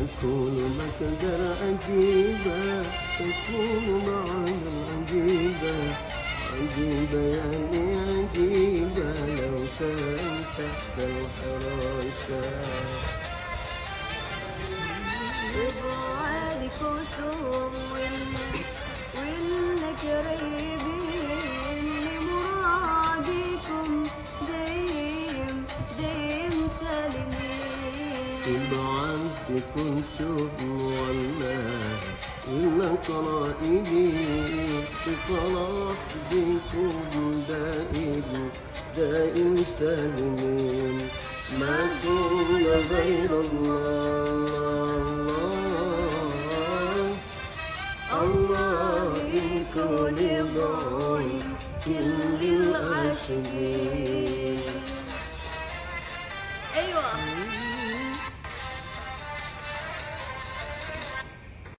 يكون مقدر عجيبة، يكون معنا عجيبة، عجيبة يعني عجيبة لو كان تحت الحراسة. وبعاد كتب وإنك قريبين لمرادكم دايم دايم سالمين. بعد تكون شوف والله إلا قرائبي بفرح بكم دائم دائم سالمين. ما كنا غير الله الله إن كل ضعيف كل العاشقين.